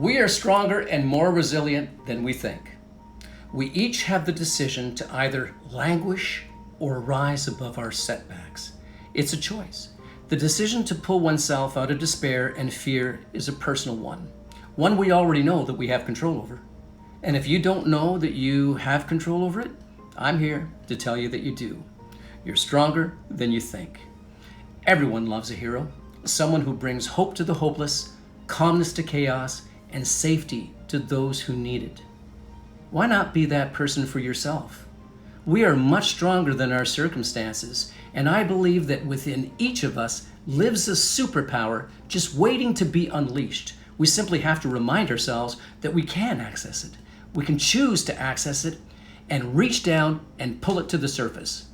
We are stronger and more resilient than we think. We each have the decision to either languish or rise above our setbacks. It's a choice. The decision to pull oneself out of despair and fear is a personal one we already know that we have control over. And if you don't know that you have control over it, I'm here to tell you that you do. You're stronger than you think. Everyone loves a hero, someone who brings hope to the hopeless, calmness to chaos, and safety to those who need it. Why not be that person for yourself? We are much stronger than our circumstances, and I believe that within each of us lives a superpower just waiting to be unleashed. We simply have to remind ourselves that we can access it. We can choose to access it and reach down and pull it to the surface.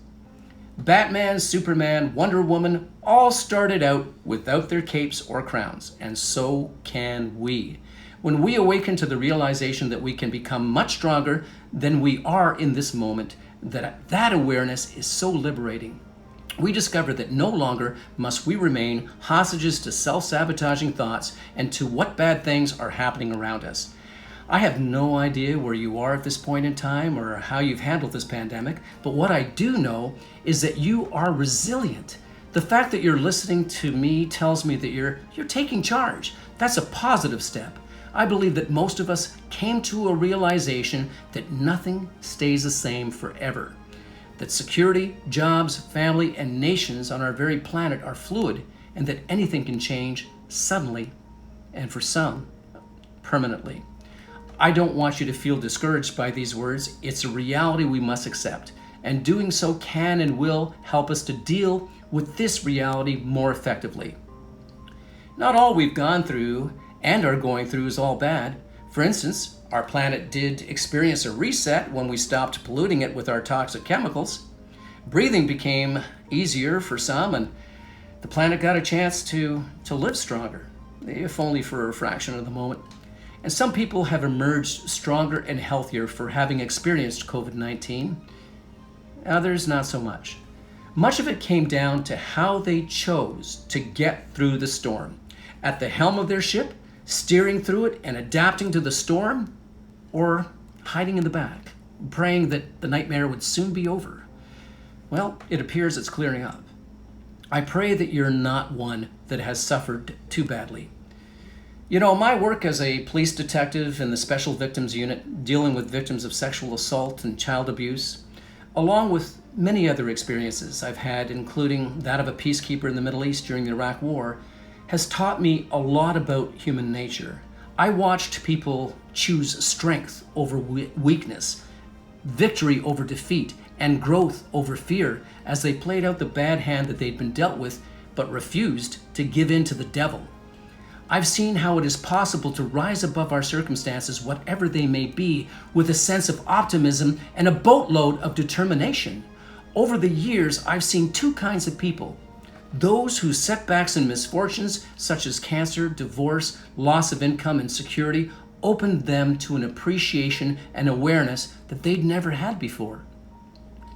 Batman, Superman, Wonder Woman all started out without their capes or crowns, and so can we. When we awaken to the realization that we can become much stronger than we are in this moment, that awareness is so liberating. We discover that no longer must we remain hostages to self-sabotaging thoughts and to what bad things are happening around us. I have no idea where you are at this point in time or how you've handled this pandemic, but what I do know is that you are resilient. The fact that you're listening to me tells me that you're taking charge. That's a positive step. I believe that most of us came to a realization that nothing stays the same forever. That security, jobs, family, and nations on our very planet are fluid, and that anything can change suddenly, and for some, permanently. I don't want you to feel discouraged by these words. It's a reality we must accept, and doing so can and will help us to deal with this reality more effectively. Not all we've gone through and are going through is all bad. For instance, our planet did experience a reset when we stopped polluting it with our toxic chemicals. Breathing became easier for some, and the planet got a chance to live stronger, if only for a fraction of the moment. And some people have emerged stronger and healthier for having experienced COVID-19. Others, not so much. Much of it came down to how they chose to get through the storm. At the helm of their ship, steering through it and adapting to the storm, or hiding in the back, praying that the nightmare would soon be over. Well, it appears it's clearing up. I pray that you're not one that has suffered too badly. You know, my work as a police detective in the Special Victims Unit, dealing with victims of sexual assault and child abuse, along with many other experiences I've had, including that of a peacekeeper in the Middle East during the Iraq War, has taught me a lot about human nature. I watched people choose strength over weakness, victory over defeat, and growth over fear as they played out the bad hand that they'd been dealt with, but refused to give in to the devil. I've seen how it is possible to rise above our circumstances, whatever they may be, with a sense of optimism and a boatload of determination. Over the years, I've seen two kinds of people. Those whose setbacks and misfortunes, such as cancer, divorce, loss of income, and security, opened them to an appreciation and awareness that they'd never had before.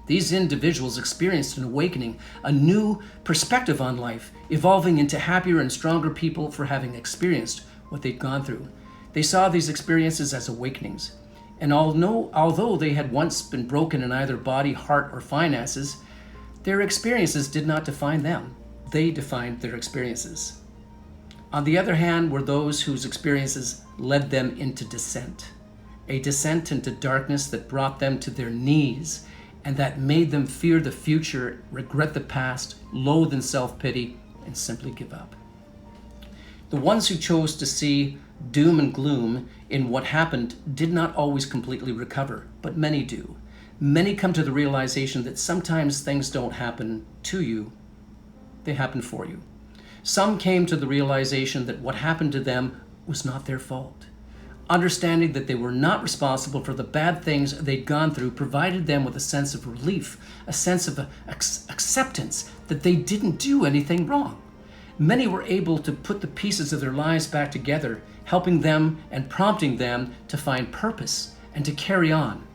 These individuals experienced an awakening, a new perspective on life, evolving into happier and stronger people for having experienced what they'd gone through. They saw these experiences as awakenings. And although they had once been broken in either body, heart, or finances, their experiences did not define them. They defined their experiences. On the other hand were those whose experiences led them into descent, a descent into darkness that brought them to their knees and that made them fear the future, regret the past, loathe and self-pity, and simply give up. The ones who chose to see doom and gloom in what happened did not always completely recover, but many do. Many come to the realization that sometimes things don't happen to you, they happen for you. Some came to the realization that what happened to them was not their fault. Understanding that they were not responsible for the bad things they'd gone through provided them with a sense of relief, a sense of acceptance that they didn't do anything wrong. Many were able to put the pieces of their lives back together, helping them and prompting them to find purpose and to carry on.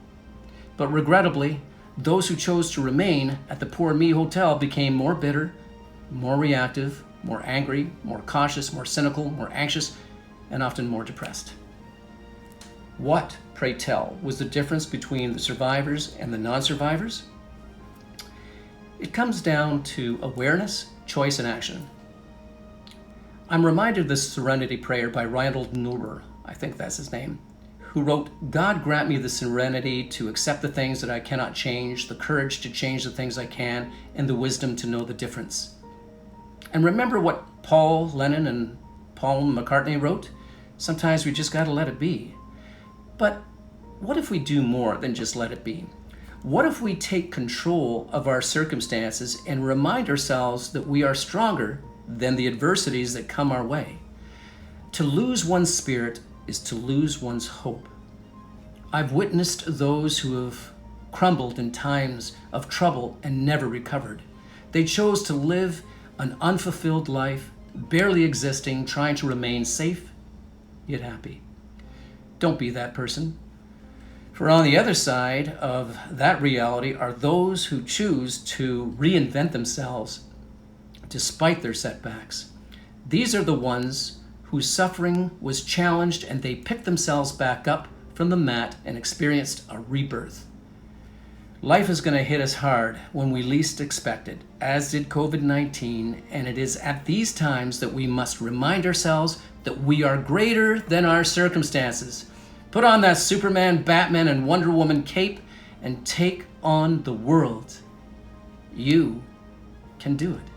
But regrettably, those who chose to remain at the Poor Me Hotel became more bitter, more reactive, more angry, more cautious, more cynical, more anxious, and often more depressed. What, pray tell, was the difference between the survivors and the non-survivors? It comes down to awareness, choice, and action. I'm reminded of this serenity prayer by Reinhold Niebuhr, I think that's his name, who wrote, "God grant me the serenity to accept the things that I cannot change, the courage to change the things I can, and the wisdom to know the difference." And remember what Paul Lennon and Paul McCartney wrote? Sometimes we just got to let it be. But what if we do more than just let it be? What if we take control of our circumstances and remind ourselves that we are stronger than the adversities that come our way? To lose one's spirit is to lose one's hope. I've witnessed those who have crumbled in times of trouble and never recovered. They chose to live an unfulfilled life, barely existing, trying to remain safe yet happy. Don't be that person. For on the other side of that reality are those who choose to reinvent themselves despite their setbacks. These are the ones whose suffering was challenged and they picked themselves back up from the mat and experienced a rebirth. Life is going to hit us hard when we least expect it, as did COVID-19, and it is at these times that we must remind ourselves that we are greater than our circumstances. Put on that Superman, Batman, and Wonder Woman cape and take on the world. You can do it.